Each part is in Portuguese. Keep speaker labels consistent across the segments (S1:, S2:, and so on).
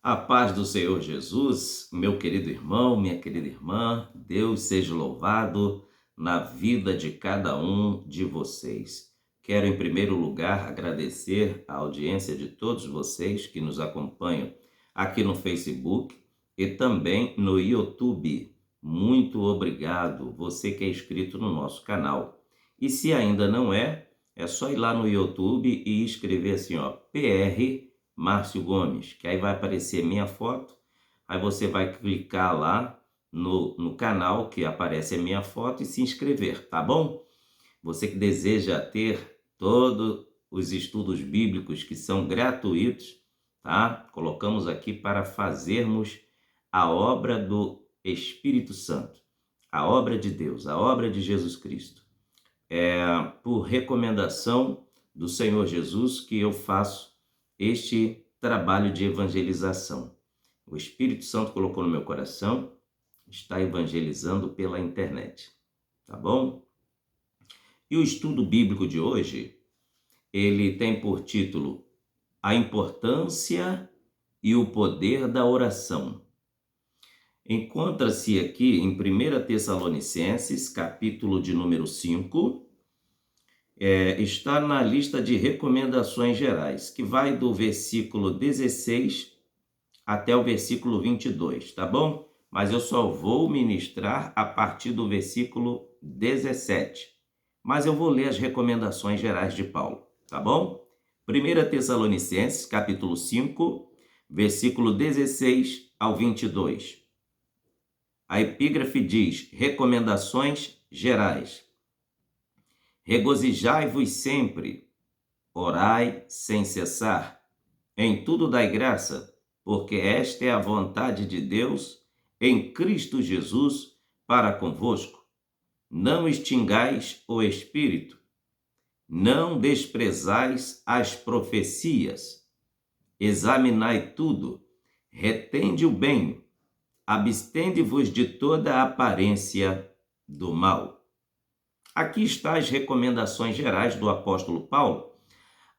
S1: A paz do Senhor Jesus, meu querido irmão, minha querida irmã, Deus seja louvado na vida de cada um de vocês. Quero, em primeiro lugar, agradecer a audiência de todos vocês que nos acompanham aqui no Facebook e também no YouTube. Muito obrigado, você que é inscrito no nosso canal. E se ainda não é, é só ir lá no YouTube e escrever assim, PR Márcio Gomes, que aí vai aparecer minha foto, aí você vai clicar lá no canal que aparece a minha foto e se inscrever, tá bom? Você que deseja ter todos os estudos bíblicos que são gratuitos, tá? Colocamos aqui para fazermos a obra do Espírito Santo, a obra de Deus, a obra de Jesus Cristo. É por recomendação do Senhor Jesus que eu faço este trabalho de evangelização. O Espírito Santo colocou no meu coração, está evangelizando pela internet, tá bom? E o estudo bíblico de hoje, ele tem por título A Importância e o Poder da Oração. Encontra-se aqui em 1 Tessalonicenses, capítulo de número 5, está na lista de recomendações gerais, que vai do versículo 16 até o versículo 22, tá bom? Mas eu só vou ministrar a partir do versículo 17. Mas eu vou ler as recomendações gerais de Paulo, tá bom? 1 Tessalonicenses, capítulo 5, versículo 16 ao 22. A epígrafe diz: recomendações gerais. Regozijai-vos sempre, orai sem cessar, em tudo dai graça, porque esta é a vontade de Deus em Cristo Jesus para convosco. Não extingais o Espírito, não desprezais as profecias, examinai tudo, retende o bem, abstende-vos de toda aparência do mal. Aqui estão as recomendações gerais do apóstolo Paulo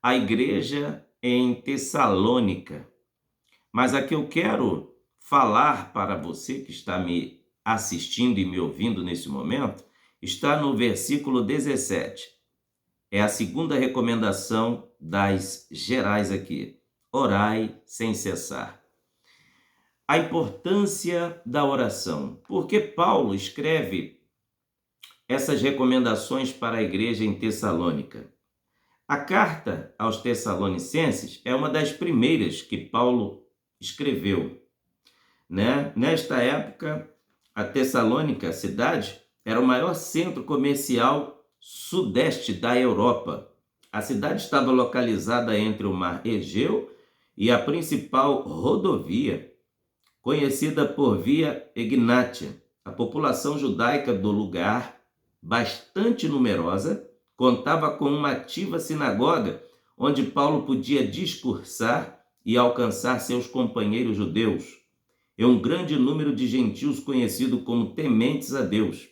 S1: à igreja em Tessalônica. Mas aqui eu quero falar para você que está me assistindo e me ouvindo nesse momento, está no versículo 17. É a segunda recomendação das gerais aqui. Orai sem cessar. A importância da oração. Porque Paulo escreve essas recomendações para a igreja em Tessalônica? A carta aos Tessalonicenses é uma das primeiras que Paulo escreveu, né? Nesta época, a Tessalônica, a cidade, era o maior centro comercial sudeste da Europa. A cidade estava localizada entre o mar Egeu e a principal rodovia, conhecida por Via Egnatia. A população judaica do lugar, bastante numerosa, contava com uma ativa sinagoga onde Paulo podia discursar e alcançar seus companheiros judeus. E um grande número de gentios conhecidos como tementes a Deus,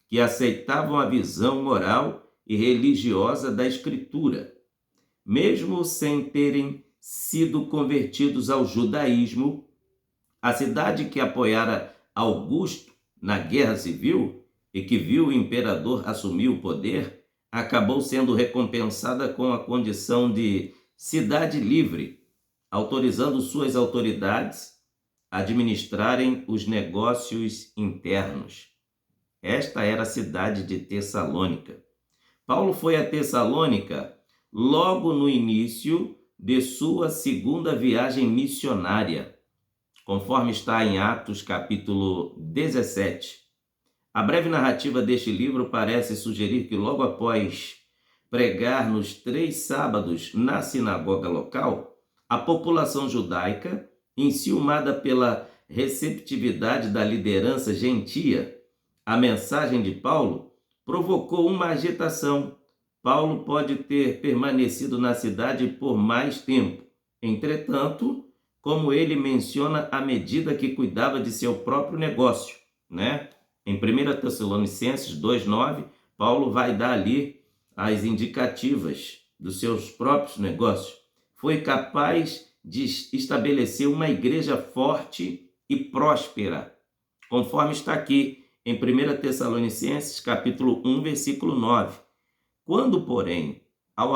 S1: que aceitavam a visão moral e religiosa da Escritura. Mesmo sem terem sido convertidos ao judaísmo, a cidade que apoiara Augusto na guerra civil e que viu o imperador assumir o poder, acabou sendo recompensada com a condição de cidade livre, autorizando suas autoridades a administrarem os negócios internos. Esta era a cidade de Tessalônica. Paulo foi a Tessalônica logo no início de sua segunda viagem missionária, conforme está em Atos capítulo 17. A breve narrativa deste livro parece sugerir que logo após pregar nos 3 sábados na sinagoga local, a população judaica, enciumada pela receptividade da liderança gentia, a mensagem de Paulo provocou uma agitação. Paulo pode ter permanecido na cidade por mais tempo. Entretanto, como ele menciona à medida que cuidava de seu próprio negócio, né? Em 1 Tessalonicenses 2,9, Paulo vai dar ali as indicativas dos seus próprios negócios. Foi capaz de estabelecer uma igreja forte e próspera, conforme está aqui em 1 Tessalonicenses, capítulo 1, versículo 9. Quanto, porém, ao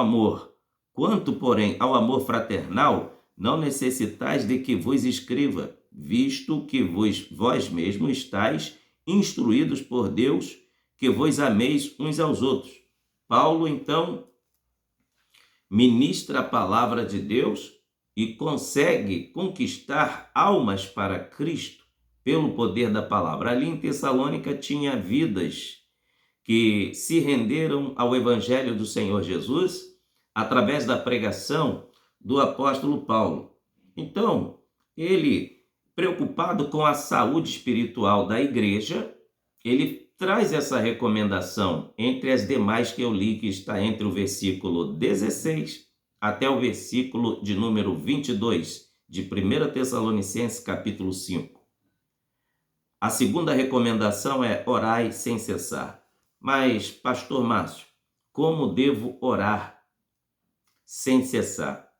S1: amor fraternal, não necessitais de que vos escreva, visto que vós mesmos estáis instruídos por Deus, que vos ameis uns aos outros. Paulo, então, ministra a palavra de Deus e consegue conquistar almas para Cristo pelo poder da palavra. Ali em Tessalônica tinha vidas que se renderam ao Evangelho do Senhor Jesus através da pregação do apóstolo Paulo. Então, ele, preocupado com a saúde espiritual da igreja, ele traz essa recomendação entre as demais que eu li, que está entre o versículo 16 até o versículo de número 22 de 1 Tessalonicenses, capítulo 5. A segunda recomendação é orai sem cessar. Mas, pastor Márcio, como devo orar sem cessar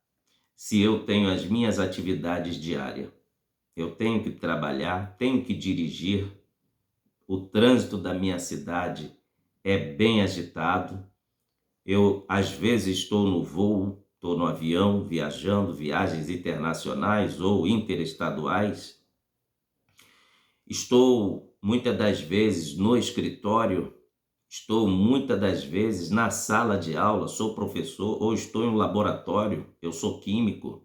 S1: se eu tenho as minhas atividades diárias? Eu tenho que trabalhar, tenho que dirigir, o trânsito da minha cidade é bem agitado, eu às vezes estou no voo, estou no avião, viajando, viagens internacionais ou interestaduais, estou muitas das vezes no escritório, estou muitas das vezes na sala de aula, sou professor ou estou em um laboratório, eu sou químico,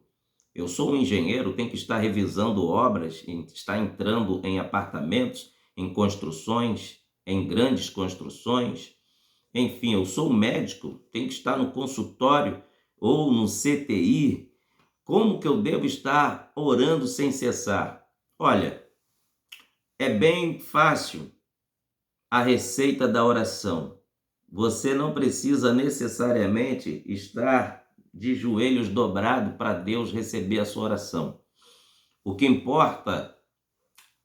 S1: eu sou um engenheiro, tenho que estar revisando obras, estar entrando em apartamentos, em construções, em grandes construções. Enfim, eu sou médico, tenho que estar no consultório ou no CTI. Como que eu devo estar orando sem cessar? Olha, é bem fácil a receita da oração. Você não precisa necessariamente estar de joelhos dobrados para Deus receber a sua oração. O que importa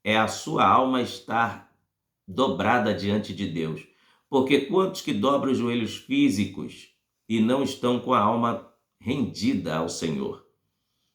S1: é a sua alma estar dobrada diante de Deus. Porque quantos que dobram os joelhos físicos e não estão com a alma rendida ao Senhor?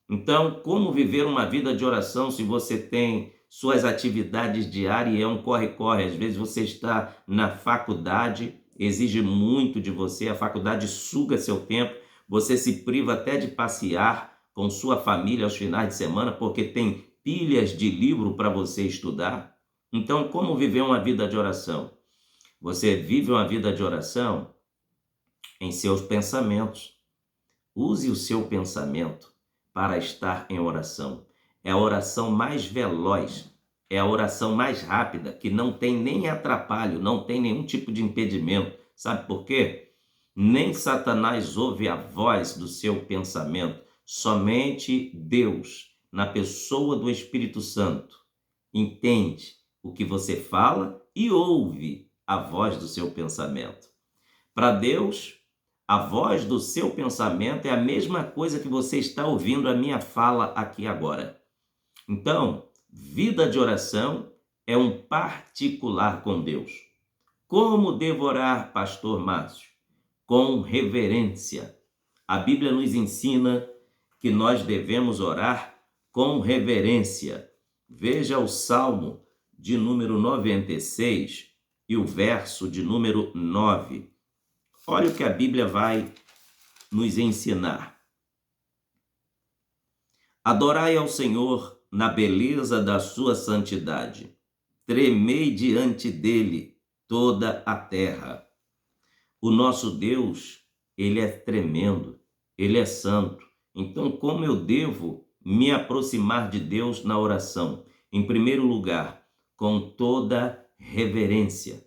S1: Então, como viver uma vida de oração se você tem suas atividades diárias e é um corre-corre? Às vezes você está na faculdade, exige muito de você, a faculdade suga seu tempo, você se priva até de passear com sua família aos finais de semana porque tem pilhas de livro para você estudar. Então, como viver uma vida de oração? Você vive uma vida de oração em seus pensamentos. Use o seu pensamento para estar em oração. É a oração mais veloz, é a oração mais rápida, que não tem nem atrapalho, não tem nenhum tipo de impedimento. Sabe por quê? Nem Satanás ouve a voz do seu pensamento. Somente Deus, na pessoa do Espírito Santo, entende o que você fala e ouve a voz do seu pensamento. Para Deus, a voz do seu pensamento é a mesma coisa que você está ouvindo a minha fala aqui agora. Então, vida de oração é um particular com Deus. Como devo orar, pastor Márcio? Com reverência. A Bíblia nos ensina que nós devemos orar com reverência. Veja o Salmo de número 96 e o verso de número 9. Olha o que a Bíblia vai nos ensinar. Adorai ao Senhor na beleza da sua santidade. Tremei diante dele toda a terra. O nosso Deus, ele é tremendo, ele é santo. Então, como eu devo me aproximar de Deus na oração? Em primeiro lugar, com toda reverência.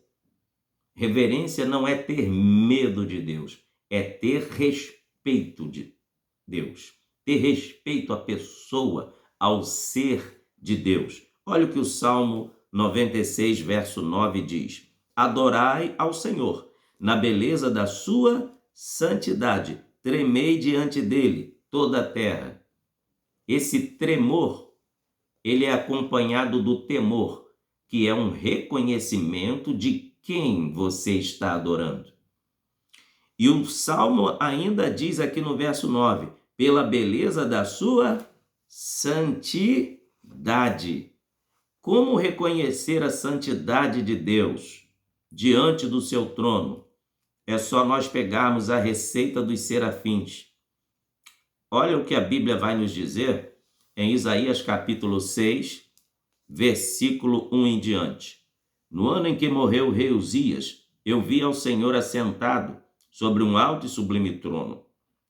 S1: Reverência não é ter medo de Deus, é ter respeito de Deus. Ter respeito à pessoa, ao ser de Deus. Olha o que o Salmo 96, verso 9 diz. Adorai ao Senhor na beleza da sua santidade. Tremei diante dele toda a terra. Esse tremor, ele é acompanhado do temor, que é um reconhecimento de quem você está adorando. E o Salmo ainda diz aqui no verso 9, pela beleza da sua santidade. Como reconhecer a santidade de Deus diante do seu trono? É só nós pegarmos a receita dos serafins. Olha o que a Bíblia vai nos dizer em Isaías capítulo 6, versículo 1 em diante. No ano em que morreu o rei Uzias, eu vi ao Senhor assentado sobre um alto e sublime trono,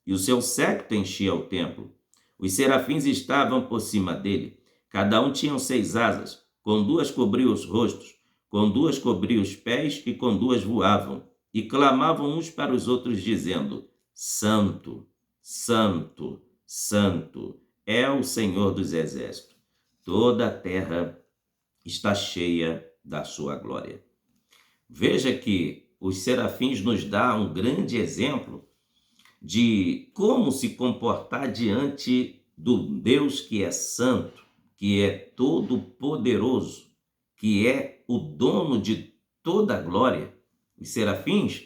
S1: e o seu séquito enchia o templo. Os serafins estavam por cima dele. Cada um tinha 6 asas, com 2 cobriam os rostos, com 2 cobriam os pés e com 2 voavam. E clamavam uns para os outros, dizendo: Santo, Santo, Santo é o Senhor dos exércitos. Toda a terra está cheia da sua glória. Veja que os serafins nos dão um grande exemplo de como se comportar diante do Deus que é santo, que é todo-poderoso, que é o dono de toda a glória. Os serafins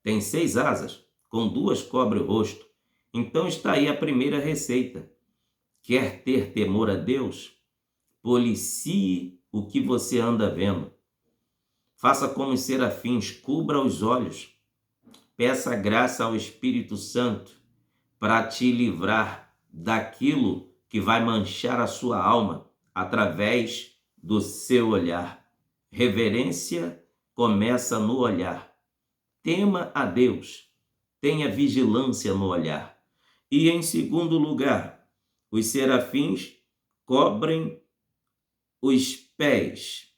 S1: têm 6 asas, com 2 cobre o rosto. Então está aí a primeira receita. Quer ter temor a Deus? Policie o que você anda vendo. Faça como os serafins, cubra os olhos. Peça graça ao Espírito Santo para te livrar daquilo que vai manchar a sua alma através do seu olhar. Reverência começa no olhar. Tema a Deus, tenha vigilância no olhar. E em segundo lugar, os serafins cobrem os pés.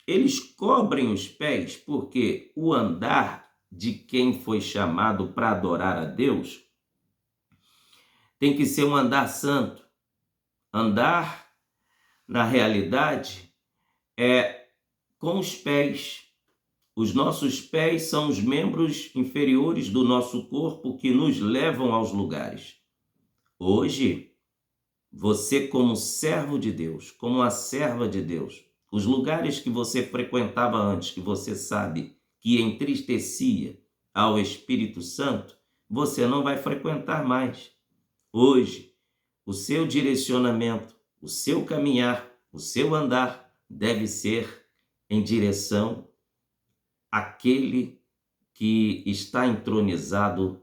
S1: Eles cobrem os pés porque o andar de quem foi chamado para adorar a Deus tem que ser um andar santo. Andar, na realidade, é com os pés. Os nossos pés são os membros inferiores do nosso corpo que nos levam aos lugares. Hoje, você como servo de Deus, como a serva de Deus, os lugares que você frequentava antes, que você sabe que entristecia ao Espírito Santo, você não vai frequentar mais. Hoje, o seu direcionamento, o seu caminhar, o seu andar deve ser em direção àquele que está entronizado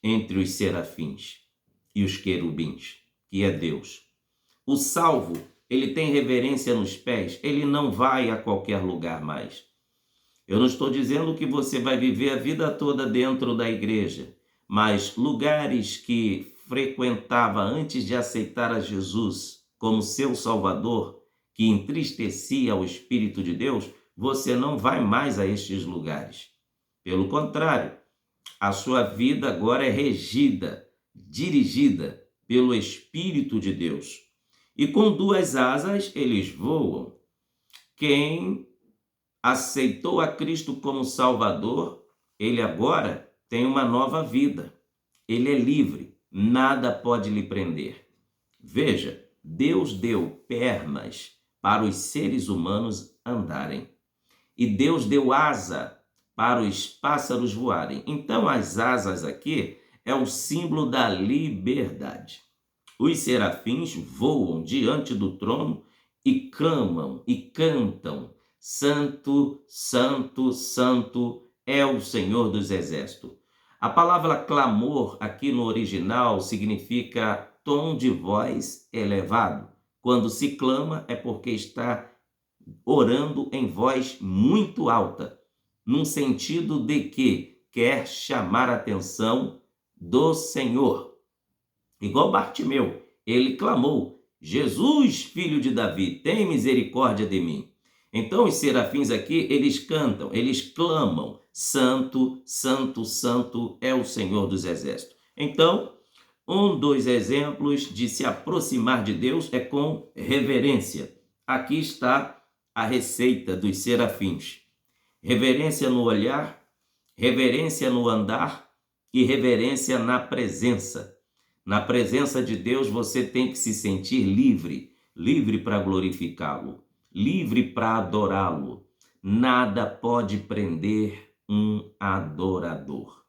S1: entre os serafins e os querubins, que é Deus. O salvo, ele tem reverência nos pés, ele não vai a qualquer lugar mais. Eu não estou dizendo que você vai viver a vida toda dentro da igreja, mas lugares que frequentava antes de aceitar a Jesus como seu Salvador, que entristecia o Espírito de Deus, você não vai mais a estes lugares. Pelo contrário, a sua vida agora é regida, dirigida pelo Espírito de Deus. E com 2 asas eles voam. Quem aceitou a Cristo como Salvador, ele agora tem uma nova vida. Ele é livre, nada pode lhe prender. Veja, Deus deu pernas para os seres humanos andarem. E Deus deu asa para os pássaros voarem. Então as asas aqui é o símbolo da liberdade. Os serafins voam diante do trono e clamam e cantam: Santo, Santo, Santo é o Senhor dos exércitos. A palavra clamor aqui no original significa tom de voz elevado. Quando se clama é porque está orando em voz muito alta, num sentido de que quer chamar a atenção do Senhor. Igual Bartimeu, ele clamou: Jesus, filho de Davi, tem misericórdia de mim. Então os serafins aqui, eles cantam, eles clamam: Santo, Santo, Santo é o Senhor dos exércitos. Então, um dos exemplos de se aproximar de Deus é com reverência. Aqui está a receita dos serafins: reverência no olhar, reverência no andar e reverência na presença. Na presença de Deus você tem que se sentir livre, livre para glorificá-lo, livre para adorá-lo. Nada pode prender um adorador.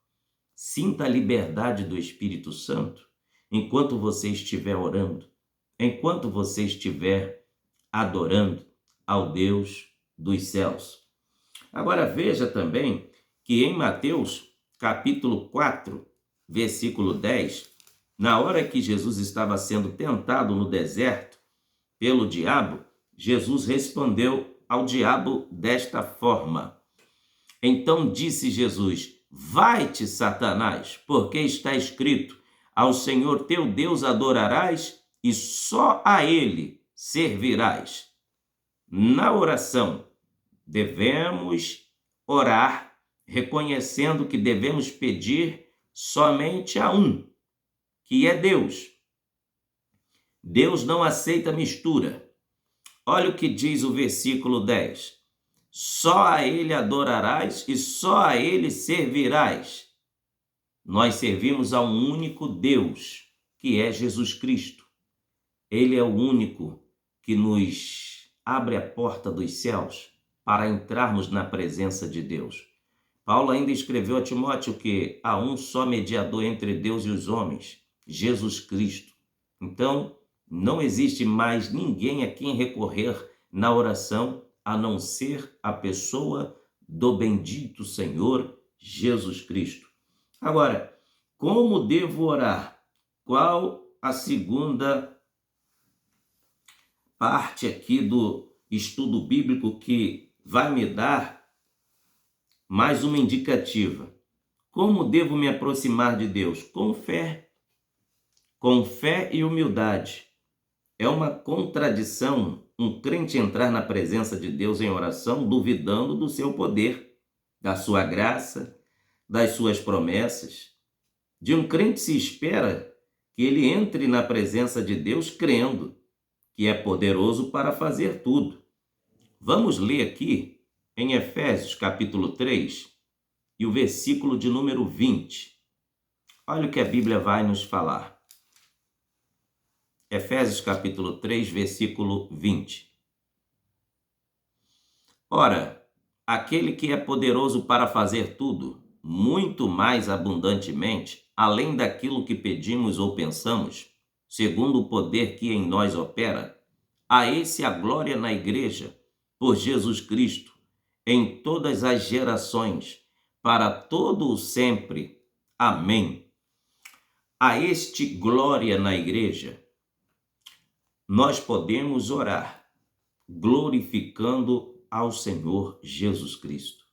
S1: Sinta a liberdade do Espírito Santo. enquanto você estiver orando, enquanto você estiver adorando ao Deus dos céus. Agora veja também que em Mateus capítulo 4, versículo 10, na hora que Jesus estava sendo tentado no deserto pelo diabo, Jesus respondeu ao diabo desta forma: então disse Jesus: vai-te, Satanás, porque está escrito: ao Senhor teu Deus adorarás e só a ele servirás. Na oração, devemos orar reconhecendo que devemos pedir somente a um, que é Deus. Deus não aceita mistura. Olha o que diz o versículo 10. Só a ele adorarás e só a ele servirás. Nós servimos a um único Deus, que é Jesus Cristo. Ele é o único que nos abre a porta dos céus para entrarmos na presença de Deus. Paulo ainda escreveu a Timóteo que há um só mediador entre Deus e os homens, Jesus Cristo. Então, não existe mais ninguém a quem recorrer na oração a não ser a pessoa do bendito Senhor Jesus Cristo. Agora, como devo orar? Qual a segunda parte aqui do estudo bíblico que vai me dar mais uma indicativa? Como devo me aproximar de Deus? Com fé e humildade. É uma contradição um crente entrar na presença de Deus em oração duvidando do seu poder, da sua graça, das suas promessas. De um crente se espera que ele entre na presença de Deus crendo que é poderoso para fazer tudo. Vamos ler aqui em Efésios capítulo 3 e o versículo de número 20. Olha o que a Bíblia vai nos falar. Efésios capítulo 3, versículo 20. Ora, aquele que é poderoso para fazer tudo, muito mais abundantemente, além daquilo que pedimos ou pensamos, segundo o poder que em nós opera, a esse a glória na igreja, por Jesus Cristo, em todas as gerações, para todo o sempre. Amém. A este glória na igreja, nós podemos orar glorificando ao Senhor Jesus Cristo.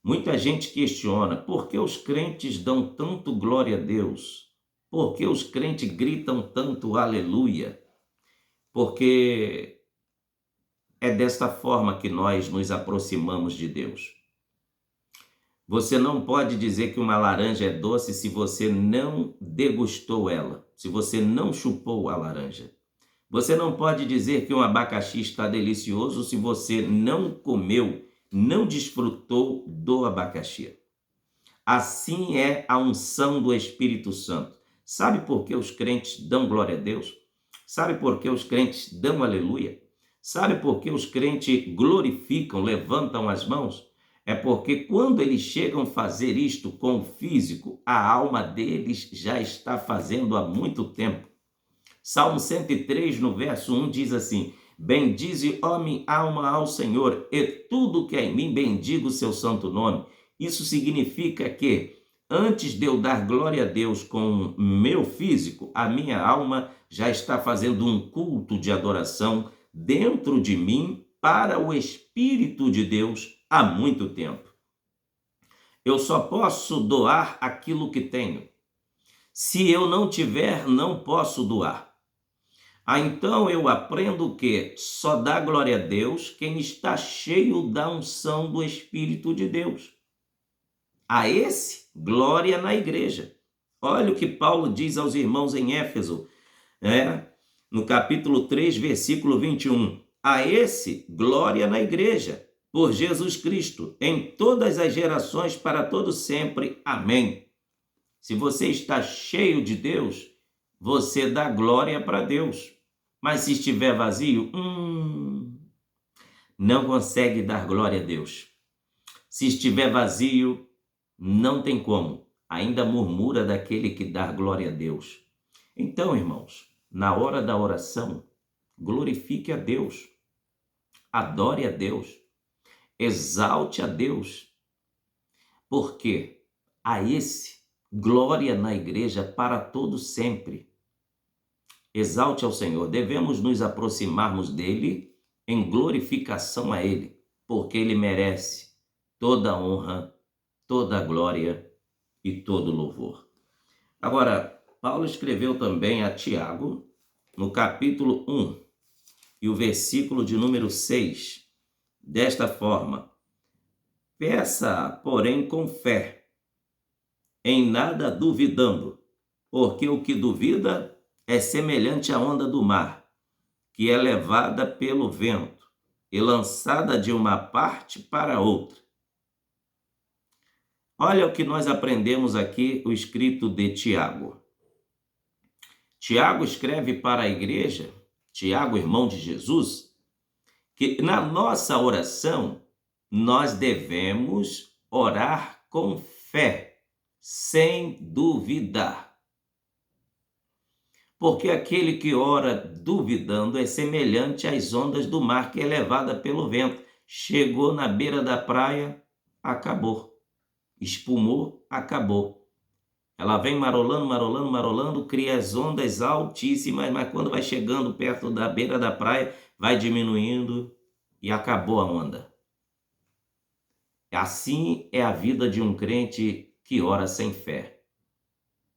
S1: Muita gente questiona por que os crentes dão tanto glória a Deus, por que os crentes gritam tanto aleluia, porque é desta forma que nós nos aproximamos de Deus. Você não pode dizer que uma laranja é doce se você não degustou ela, se você não chupou a laranja. Você não pode dizer que um abacaxi está delicioso se você não comeu, não desfrutou do abacaxi. Assim é a unção do Espírito Santo. Sabe por que os crentes dão glória a Deus? Sabe por que os crentes dão aleluia? Sabe por que os crentes glorificam, levantam as mãos? É porque quando eles chegam a fazer isto com o físico, a alma deles já está fazendo há muito tempo. Salmo 103, no verso 1, diz assim: bendize, ó minha alma, ao Senhor, e tudo que é em mim bendiga o seu santo nome. Isso significa que, antes de eu dar glória a Deus com meu físico, a minha alma já está fazendo um culto de adoração dentro de mim para o Espírito de Deus há muito tempo. Eu só posso doar aquilo que tenho. Se eu não tiver, não posso doar. Então eu aprendo que só dá glória a Deus quem está cheio da unção do Espírito de Deus. A esse, glória na igreja. Olha o que Paulo diz aos irmãos em Éfeso, no capítulo 3, versículo 21. A esse, glória na igreja, por Jesus Cristo, em todas as gerações, para todo sempre. Amém. Se você está cheio de Deus, você dá glória para Deus. Mas se estiver vazio, não consegue dar glória a Deus. Se estiver vazio, não tem como. Ainda murmura daquele que dá glória a Deus. Então, irmãos, na hora da oração, glorifique a Deus, adore a Deus, exalte a Deus, porque a esse glória na igreja para todo sempre. Exalte ao Senhor, devemos nos aproximarmos dele em glorificação a ele, porque ele merece toda a honra, toda a glória e todo louvor. Agora, Paulo escreveu também a Tiago, no capítulo 1, e o versículo de número 6, desta forma: peça, porém, com fé, em nada duvidando, porque o que duvida é semelhante à onda do mar, que é levada pelo vento e lançada de uma parte para outra. Olha o que nós aprendemos aqui, o escrito de Tiago. Tiago escreve para a igreja, Tiago, irmão de Jesus, que na nossa oração nós devemos orar com fé, sem duvidar. Porque aquele que ora duvidando é semelhante às ondas do mar, que é levada pelo vento. Chegou na beira da praia, acabou. Espumou, acabou. Ela vem marolando, marolando, marolando, cria as ondas altíssimas, mas quando vai chegando perto da beira da praia, vai diminuindo e acabou a onda. Assim é a vida de um crente que ora sem fé.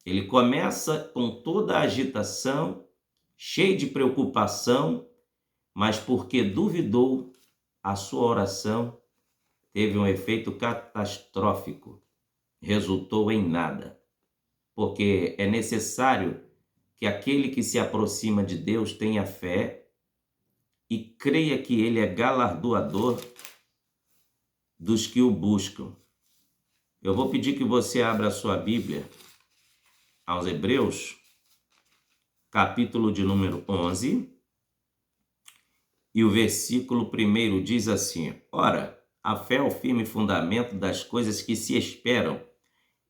S1: Ele começa com toda a agitação, cheio de preocupação, mas porque duvidou, a sua oração teve um efeito catastrófico, resultou em nada. Porque é necessário que aquele que se aproxima de Deus tenha fé e creia que ele é galardoador dos que o buscam. Eu vou pedir que você abra a sua Bíblia aos Hebreus, capítulo de número 11, e o versículo 1 diz assim: ora, a fé é o firme fundamento das coisas que se esperam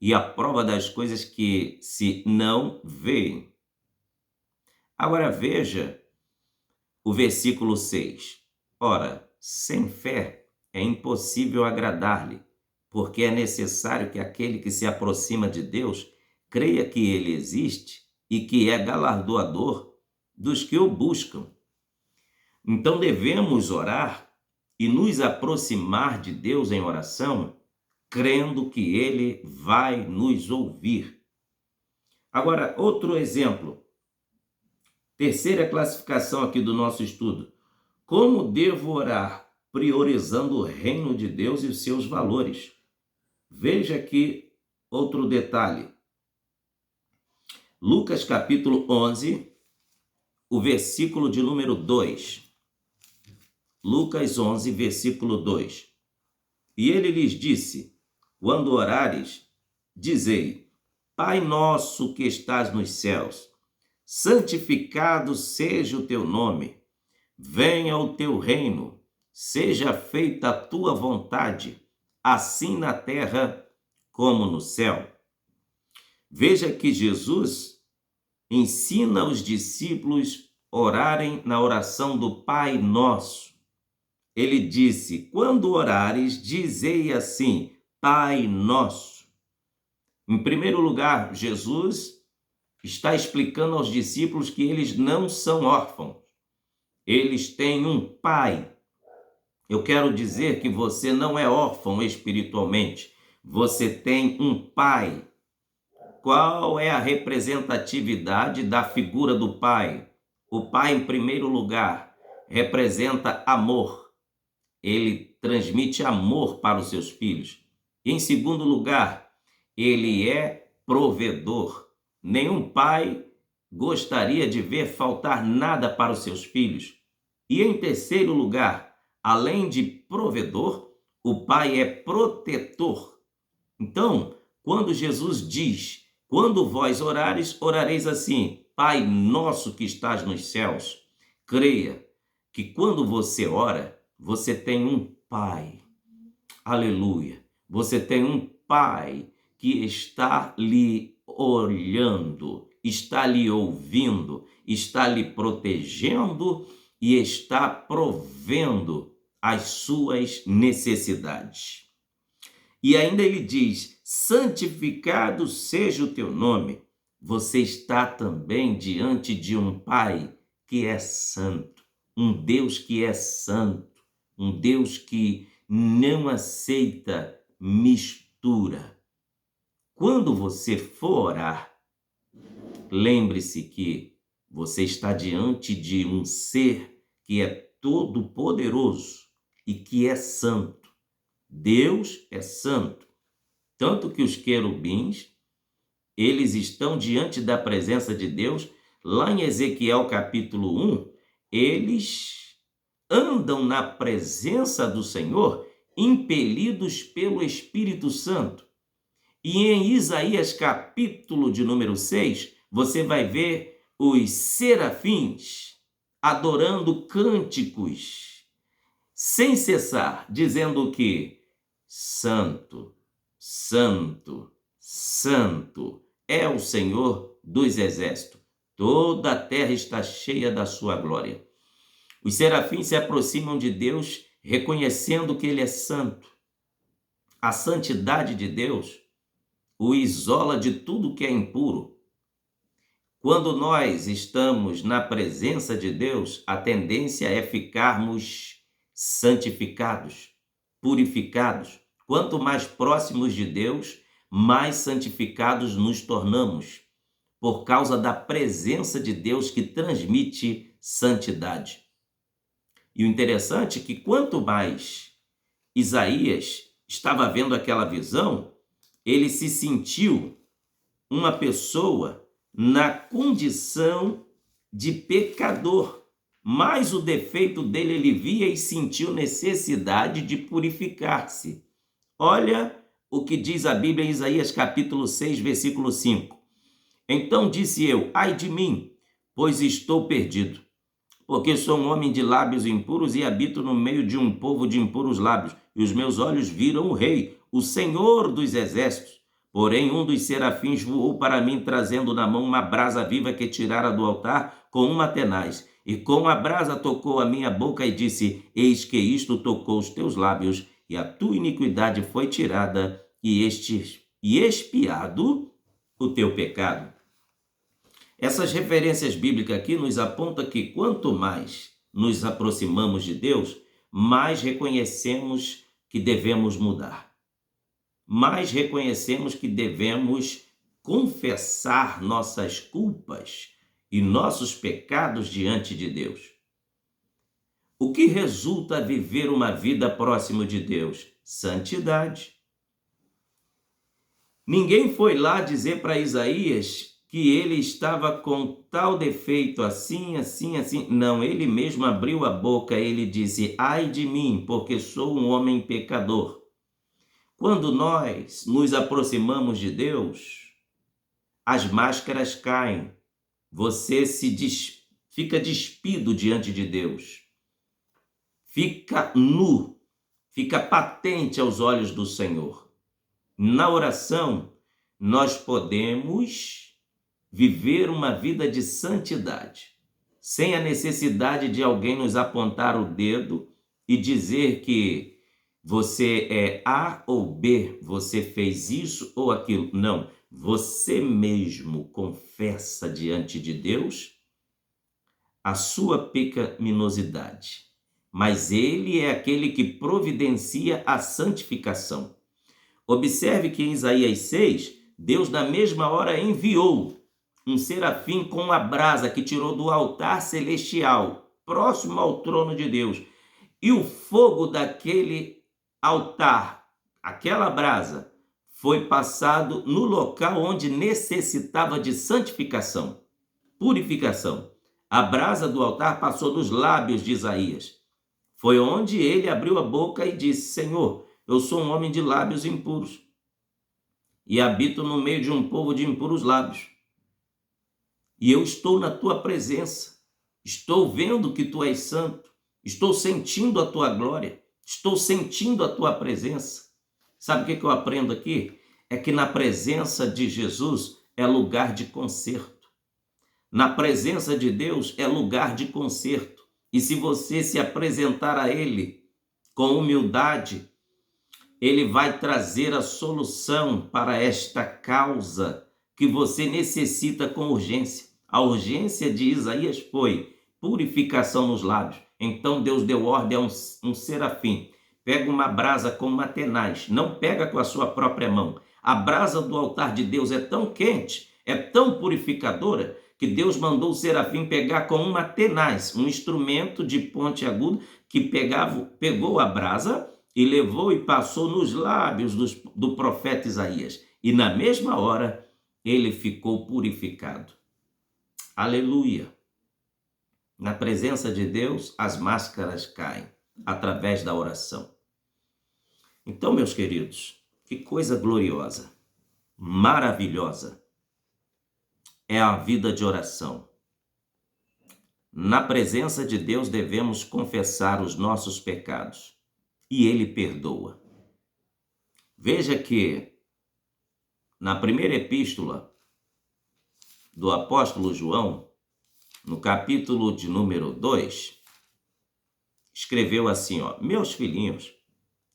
S1: e a prova das coisas que se não veem. Agora veja o versículo 6. Ora, sem fé é impossível agradar-lhe, porque é necessário que aquele que se aproxima de Deus creia que ele existe e que é galardoador dos que o buscam. Então devemos orar e nos aproximar de Deus em oração, crendo que ele vai nos ouvir. Agora, outro exemplo. Terceira classificação aqui do nosso estudo. Como devo orar priorizando o reino de Deus e os seus valores? Veja aqui outro detalhe. Lucas capítulo 11, o versículo de número 2. Lucas 11, versículo 2. E ele lhes disse: quando orares, dizei: Pai nosso que estás nos céus, santificado seja o teu nome, venha o teu reino, seja feita a tua vontade, assim na terra como no céu. Veja que Jesus ensina os discípulos a orarem na oração do Pai Nosso. Ele disse: quando orares, dizei assim, Pai Nosso. Em primeiro lugar, Jesus está explicando aos discípulos que eles não são órfãos. Eles têm um pai. Eu quero dizer que você não é órfão espiritualmente. Você tem um pai. Qual é a representatividade da figura do pai? O pai, em primeiro lugar, representa amor. Ele transmite amor para os seus filhos. Em segundo lugar, ele é provedor. Nenhum pai gostaria de ver faltar nada para os seus filhos. E em terceiro lugar, além de provedor, o pai é protetor. Então, quando Jesus diz: quando vós orares, orareis assim, Pai nosso que estás nos céus, creia que quando você ora, você tem um pai. Aleluia. Você tem um pai que está lhe olhando, está lhe ouvindo, está lhe protegendo e está provendo as suas necessidades. E ainda ele diz: santificado seja o teu nome. Você está também diante de um Pai que é santo, um Deus que é santo, um Deus que não aceita mistura. Quando você for orar, lembre-se que você está diante de um ser que é todo-poderoso e que é santo. Deus é santo, tanto que os querubins, eles estão diante da presença de Deus. Lá em Ezequiel capítulo 1, eles andam na presença do Senhor, impelidos pelo Espírito Santo. E em Isaías capítulo de número 6, você vai ver os serafins adorando cânticos sem cessar, dizendo que santo, santo, santo é o Senhor dos exércitos. Toda a terra está cheia da sua glória. Os serafins se aproximam de Deus reconhecendo que ele é santo. A santidade de Deus o isola de tudo que é impuro. Quando nós estamos na presença de Deus, a tendência é ficarmos santificados, purificados. Quanto mais próximos de Deus, mais santificados nos tornamos, por causa da presença de Deus que transmite santidade. E o interessante é que quanto mais Isaías estava vendo aquela visão, ele se sentiu uma pessoa na condição de pecador. Mas o defeito dele ele via e sentiu necessidade de purificar-se. Olha o que diz a Bíblia em Isaías capítulo 6, versículo 5. Então disse eu: ai de mim, pois estou perdido, porque sou um homem de lábios impuros e habito no meio de um povo de impuros lábios, e os meus olhos viram o Rei, o Senhor dos exércitos. Porém, um dos serafins voou para mim, trazendo na mão uma brasa viva que tirara do altar com uma tenaz. E com a brasa tocou a minha boca e disse: eis que isto tocou os teus lábios, e a tua iniquidade foi tirada, e expiado o teu pecado. Essas referências bíblicas aqui nos apontam que quanto mais nos aproximamos de Deus, mais reconhecemos que devemos mudar. Mais reconhecemos que devemos confessar nossas culpas e nossos pecados diante de Deus. O que resulta viver uma vida próximo de Deus? Santidade. Ninguém foi lá dizer para Isaías que ele estava com tal defeito, assim, assim, assim. Não, ele mesmo abriu a boca, ele disse: ai de mim, porque sou um homem pecador. Quando nós nos aproximamos de Deus, as máscaras caem. Você fica despido diante de Deus. Fica nu, fica patente aos olhos do Senhor. Na oração, nós podemos viver uma vida de santidade, sem a necessidade de alguém nos apontar o dedo e dizer que você é A ou B, você fez isso ou aquilo. Não, você mesmo confessa diante de Deus a sua pecaminosidade, mas ele é aquele que providencia a santificação. Observe que em Isaías 6, Deus na mesma hora enviou um serafim com uma brasa que tirou do altar celestial, próximo ao trono de Deus. E o fogo daquele altar, aquela brasa, foi passado no local onde necessitava de santificação, purificação. A brasa do altar passou nos lábios de Isaías. Foi onde ele abriu a boca e disse: Senhor, eu sou um homem de lábios impuros e habito no meio de um povo de impuros lábios. E eu estou na tua presença, estou vendo que tu és santo, estou sentindo a tua glória, estou sentindo a tua presença. Sabe o que eu aprendo aqui? É que na presença de Jesus é lugar de conserto. Na presença de Deus é lugar de conserto. E se você se apresentar a Ele com humildade, Ele vai trazer a solução para esta causa que você necessita com urgência. A urgência de Isaías foi purificação nos lábios. Então Deus deu ordem a um serafim. Pega uma brasa com uma tenaz, não pega com a sua própria mão. A brasa do altar de Deus é tão quente, é tão purificadora, que Deus mandou o serafim pegar com uma tenaz, um instrumento de ponte aguda que pegou a brasa e levou e passou nos lábios do profeta Isaías. E na mesma hora ele ficou purificado. Aleluia! Na presença de Deus, as máscaras caem através da oração. Então, meus queridos, que coisa gloriosa, maravilhosa é a vida de oração. Na presença de Deus devemos confessar os nossos pecados e Ele perdoa. Veja que na primeira epístola do apóstolo João, no capítulo de número 2, escreveu assim, meus filhinhos,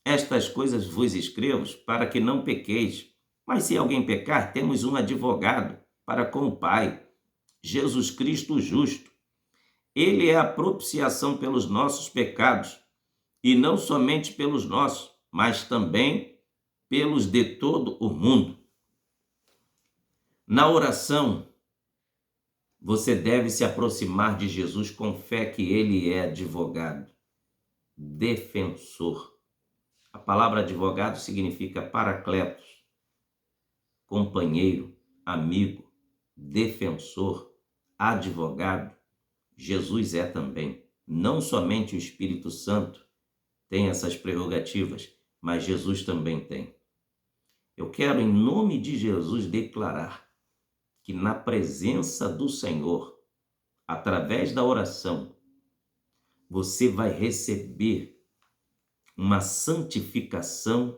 S1: estas coisas vos escrevo para que não pequeis, mas se alguém pecar, temos um advogado para com o Pai, Jesus Cristo justo. Ele é a propiciação pelos nossos pecados, e não somente pelos nossos, mas também pelos de todo o mundo. Na oração, você deve se aproximar de Jesus com fé que Ele é advogado, defensor. A palavra advogado significa paracletos, companheiro, amigo, defensor, advogado. Jesus é também. Não somente o Espírito Santo tem essas prerrogativas, mas Jesus também tem. Eu quero, em nome de Jesus, declarar que na presença do Senhor, através da oração, você vai receber uma santificação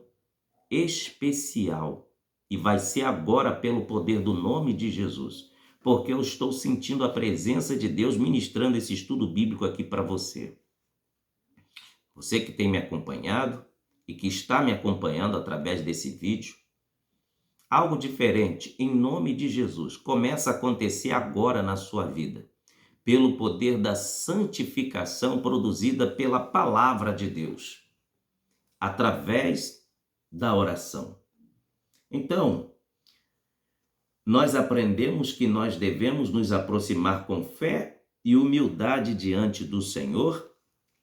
S1: especial. E vai ser agora pelo poder do nome de Jesus, porque eu estou sentindo a presença de Deus ministrando esse estudo bíblico aqui para você. Você que tem me acompanhado e que está me acompanhando através desse vídeo, algo diferente, em nome de Jesus, começa a acontecer agora na sua vida, pelo poder da santificação produzida pela palavra de Deus, através da oração. Então, nós aprendemos que nós devemos nos aproximar com fé e humildade diante do Senhor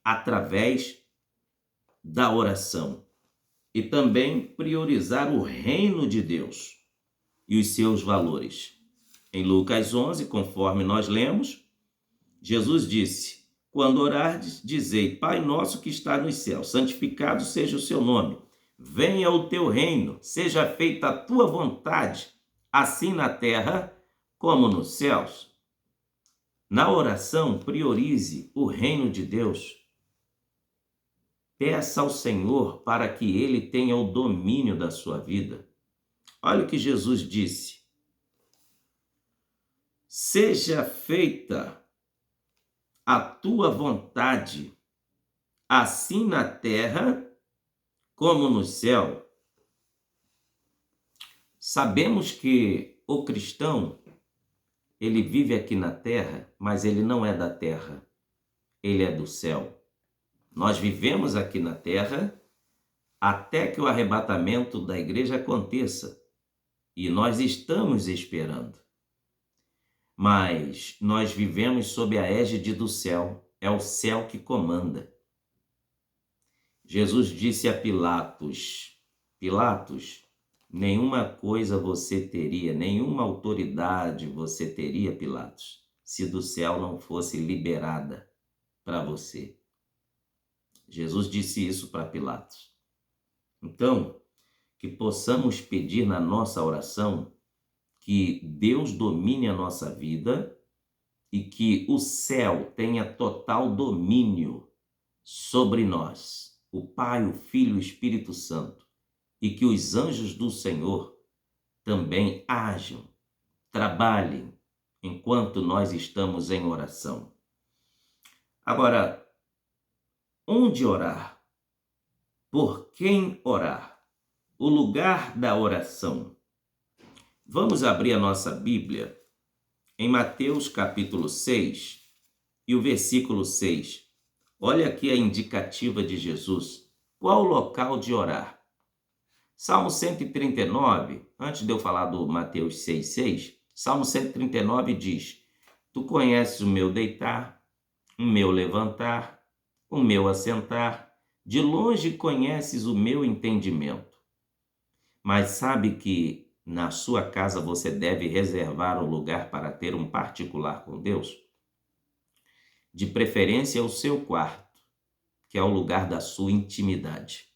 S1: através da oração. E também priorizar o reino de Deus e os seus valores. Em Lucas 11, conforme nós lemos, Jesus disse, quando orardes, dizei, Pai nosso que está nos céus, santificado seja o seu nome. Venha o teu reino, seja feita a tua vontade, assim na terra como nos céus. Na oração, priorize o reino de Deus. Peça ao Senhor para que Ele tenha o domínio da sua vida. Olha o que Jesus disse. Seja feita a tua vontade, assim na terra como no céu. Sabemos que o cristão, ele vive aqui na terra, mas ele não é da terra, ele é do céu. Nós vivemos aqui na terra até que o arrebatamento da igreja aconteça, e nós estamos esperando. Mas nós vivemos sob a égide do céu, é o céu que comanda. Jesus disse a Pilatos, Pilatos, nenhuma coisa você teria, nenhuma autoridade você teria, Pilatos, se do céu não fosse liberada para você. Jesus disse isso para Pilatos. Então, que possamos pedir na nossa oração que Deus domine a nossa vida e que o céu tenha total domínio sobre nós, o Pai, o Filho e o Espírito Santo, e que os anjos do Senhor também ajam, trabalhem enquanto nós estamos em oração. Agora, onde orar? Por quem orar? O lugar da oração. Vamos abrir a nossa Bíblia em Mateus capítulo 6 e o versículo 6. Olha aqui a indicativa de Jesus. Qual o local de orar? Salmo 139, antes de eu falar do Mateus 6,6, Salmo 139 diz: Tu conheces o meu deitar, o meu levantar, o meu assentar, de longe conheces o meu entendimento. Mas sabe que na sua casa você deve reservar um lugar para ter um particular com Deus? De preferência o seu quarto, que é o lugar da sua intimidade.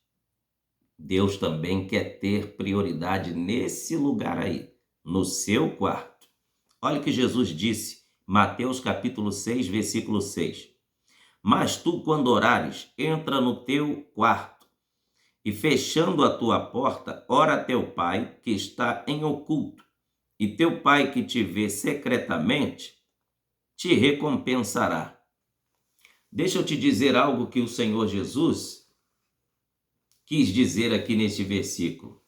S1: Deus também quer ter prioridade nesse lugar aí, no seu quarto. Olha o que Jesus disse, Mateus capítulo 6, versículo 6. Mas tu, quando orares, entra no teu quarto e, fechando a tua porta, ora a teu pai que está em oculto, e teu pai que te vê secretamente te recompensará. Deixa eu te dizer algo que o Senhor Jesus quis dizer aqui neste versículo.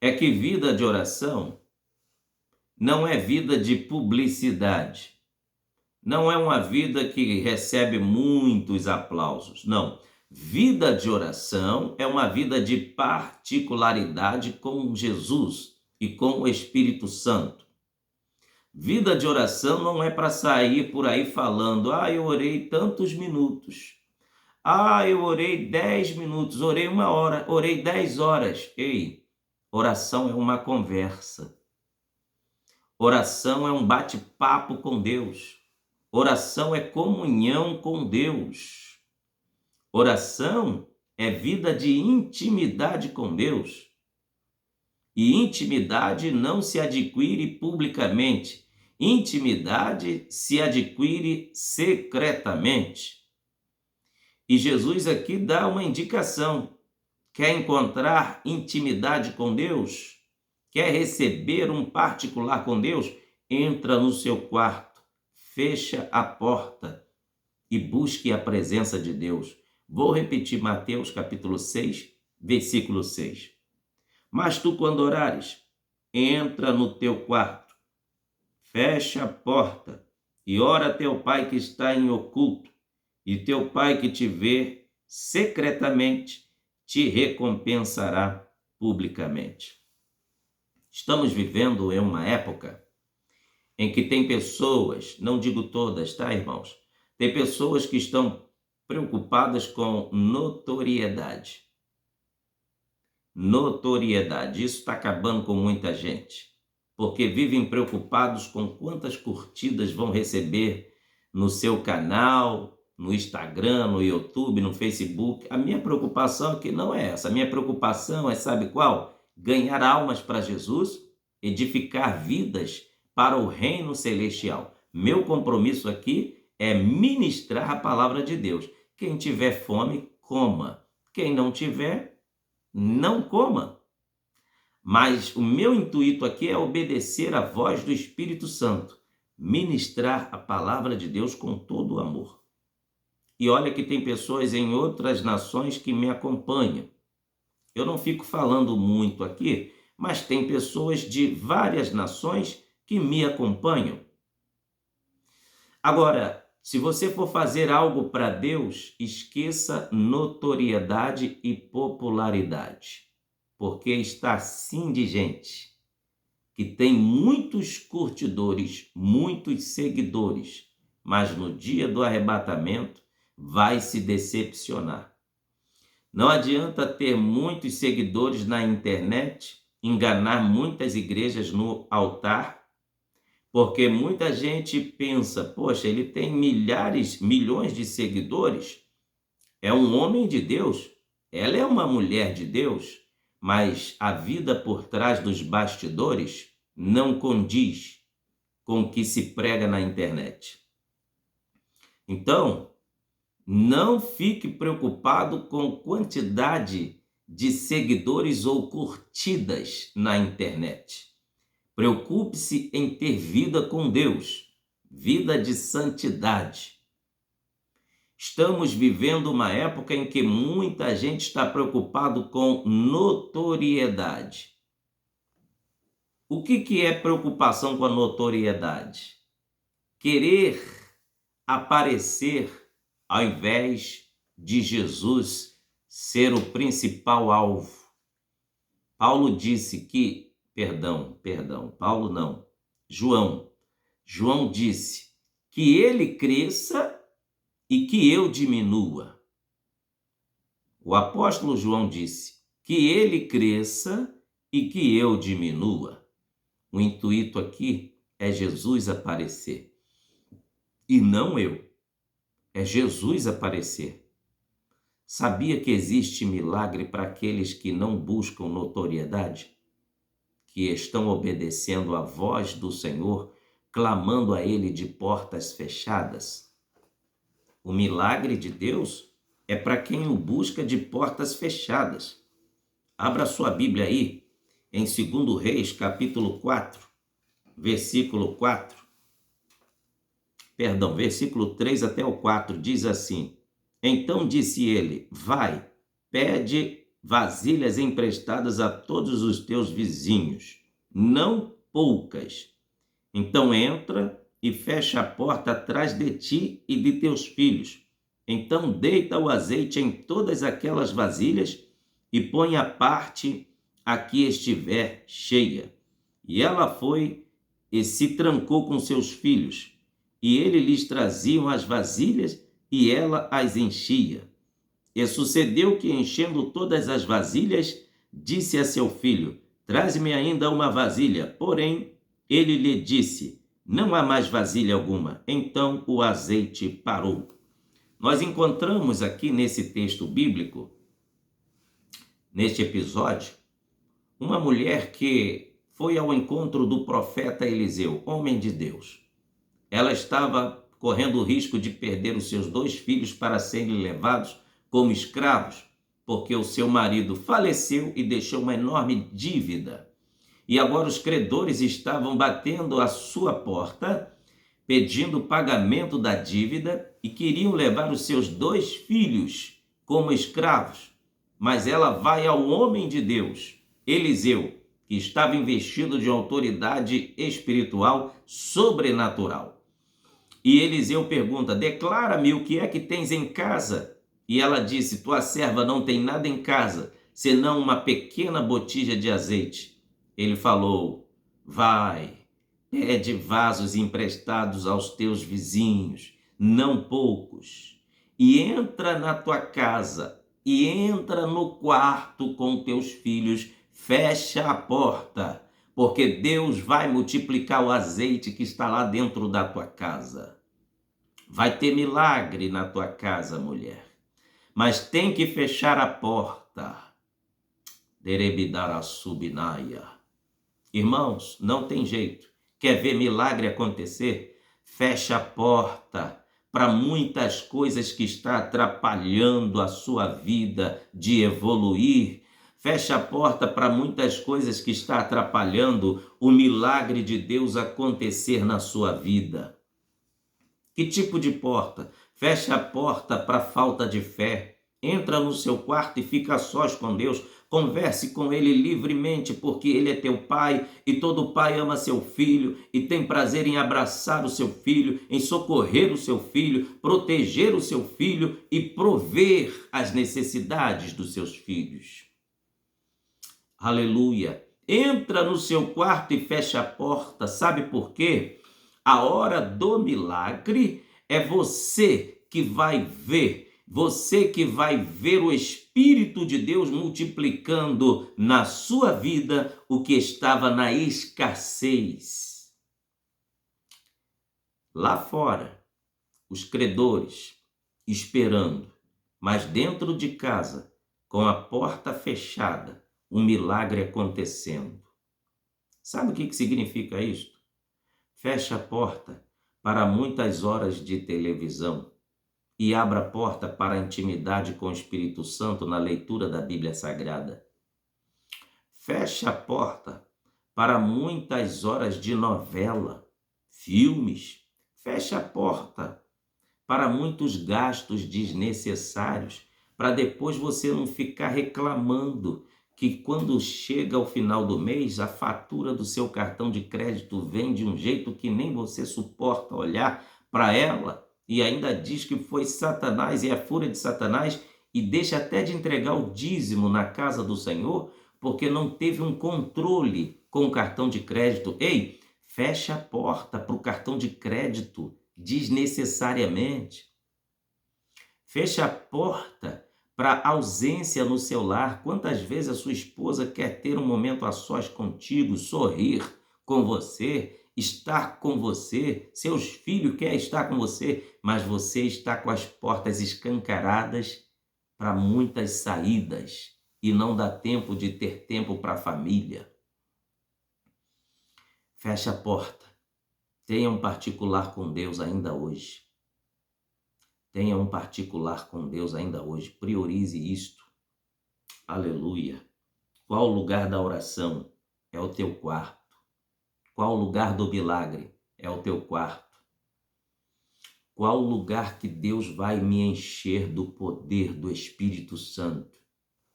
S1: É que vida de oração não é vida de publicidade. Não é uma vida que recebe muitos aplausos. Não. Vida de oração é uma vida de particularidade com Jesus e com o Espírito Santo. Vida de oração não é para sair por aí falando: eu orei tantos minutos. Eu orei 10 minutos, orei 1 hora, orei 10 horas. Ei, oração é uma conversa. Oração é um bate-papo com Deus. Oração é comunhão com Deus. Oração é vida de intimidade com Deus. E intimidade não se adquire publicamente. Intimidade se adquire secretamente. E Jesus aqui dá uma indicação. Quer encontrar intimidade com Deus? Quer receber um particular com Deus? Entra no seu quarto, fecha a porta e busque a presença de Deus. Vou repetir Mateus capítulo 6, versículo 6. Mas tu, quando orares, entra no teu quarto, fecha a porta e ora a teu pai que está em oculto, e teu pai que te vê secretamente te recompensará publicamente. Estamos vivendo em uma época em que tem pessoas, não digo todas, tá, irmãos? Tem pessoas que estão preocupadas com notoriedade. Notoriedade, isso está acabando com muita gente, porque vivem preocupados com quantas curtidas vão receber no seu canal, no Instagram, no YouTube, no Facebook. A minha preocupação aqui não é essa. A minha preocupação é, sabe qual? Ganhar almas para Jesus, edificar vidas para o reino celestial. Meu compromisso aqui é ministrar a palavra de Deus. Quem tiver fome, coma. Quem não tiver, não coma. Mas o meu intuito aqui é obedecer à voz do Espírito Santo, ministrar a palavra de Deus com todo o amor. E olha que tem pessoas em outras nações que me acompanham. Eu não fico falando muito aqui, mas tem pessoas de várias nações que me acompanham. Agora, se você for fazer algo para Deus, esqueça notoriedade e popularidade, porque está assim de gente que tem muitos curtidores, muitos seguidores, mas no dia do arrebatamento vai se decepcionar. Não adianta ter muitos seguidores na internet, enganar muitas igrejas no altar, porque muita gente pensa: poxa, ele tem milhões de seguidores, é um homem de Deus, ela é uma mulher de Deus, mas a vida por trás dos bastidores não condiz com o que se prega na internet. Então, não fique preocupado com quantidade de seguidores ou curtidas na internet. Preocupe-se em ter vida com Deus. vida de santidade. Estamos vivendo uma época em que muita gente está preocupado com notoriedade. O que é preocupação com a notoriedade? Querer aparecer ao invés de Jesus ser o principal alvo. Paulo disse que, Paulo não, João disse que ele cresça e que eu diminua. O apóstolo João disse que ele cresça e que eu diminua. O intuito aqui é Jesus aparecer e não eu. É Jesus aparecer. Sabia que existe milagre para aqueles que não buscam notoriedade? Que estão obedecendo à voz do Senhor, clamando a Ele de portas fechadas? O milagre de Deus é para quem o busca de portas fechadas. Abra sua Bíblia aí, em 2 Reis, capítulo 4, versículo 3 até o 4, diz assim: Então disse ele: Vai, pede vasilhas emprestadas a todos os teus vizinhos, não poucas. Então entra e fecha a porta atrás de ti e de teus filhos. Então deita o azeite em todas aquelas vasilhas e põe a parte a que estiver cheia. E ela foi e se trancou com seus filhos, e ele lhes traziam as vasilhas e ela as enchia. E sucedeu que, enchendo todas as vasilhas, disse a seu filho: Traze-me ainda uma vasilha. Porém, ele lhe disse: Não há mais vasilha alguma. Então o azeite parou. Nós encontramos aqui nesse texto bíblico, neste episódio, uma mulher que foi ao encontro do profeta Eliseu, homem de Deus. Ela estava correndo o risco de perder os seus 2 filhos para serem levados como escravos, porque o seu marido faleceu e deixou uma enorme dívida. E agora os credores estavam batendo à sua porta, pedindo o pagamento da dívida e queriam levar os seus 2 filhos como escravos. Mas ela vai ao homem de Deus, Eliseu, que estava investido de autoridade espiritual sobrenatural. E Eliseu pergunta: Declara-me o que é que tens em casa. E ela disse: Tua serva não tem nada em casa, senão uma pequena botija de azeite. Ele falou: Vai, pede vasos emprestados aos teus vizinhos, não poucos, e entra na tua casa, e entra no quarto com teus filhos, fecha a porta, porque Deus vai multiplicar o azeite que está lá dentro da tua casa. Vai ter milagre na tua casa, mulher, mas tem que fechar a porta. Derebidarassubinaia. Irmãos, não tem jeito. Quer ver milagre acontecer? Fecha a porta para muitas coisas que está atrapalhando a sua vida de evoluir. Fecha a porta para muitas coisas que está atrapalhando o milagre de Deus acontecer na sua vida. Que tipo de porta? Fecha a porta para falta de fé. Entra no seu quarto e fica a sós com Deus. Converse com Ele livremente, porque Ele é teu Pai e todo pai ama seu filho e tem prazer em abraçar o seu filho, em socorrer o seu filho, proteger o seu filho e prover as necessidades dos seus filhos. Aleluia! Entra no seu quarto e fecha a porta. Sabe por quê? A hora do milagre é você que vai ver. Você que vai ver o Espírito de Deus multiplicando na sua vida o que estava na escassez. Lá fora, os credores esperando, mas dentro de casa, com a porta fechada, um milagre acontecendo. Sabe o que significa isto? Fecha a porta para muitas horas de televisão e abra a porta para a intimidade com o Espírito Santo na leitura da Bíblia Sagrada. Fecha a porta para muitas horas de novela, filmes. Feche a porta para muitos gastos desnecessários, para depois você não ficar reclamando que quando chega ao final do mês, a fatura do seu cartão de crédito vem de um jeito que nem você suporta olhar para ela e ainda diz que foi Satanás e é a fúria de Satanás e deixa até de entregar o dízimo na casa do Senhor porque não teve um controle com o cartão de crédito. Ei, fecha a porta para o cartão de crédito desnecessariamente. Fecha a porta para ausência no seu lar. Quantas vezes a sua esposa quer ter um momento a sós contigo, sorrir com você, estar com você, seus filhos querem estar com você, mas você está com as portas escancaradas para muitas saídas e não dá tempo de ter tempo para a família. Fecha a porta. Tenha um particular com Deus ainda hoje. Tenha um particular com Deus ainda hoje. Priorize isto. Aleluia. Qual o lugar da oração? É o teu quarto. Qual o lugar do milagre? É o teu quarto. Qual o lugar que Deus vai me encher do poder do Espírito Santo?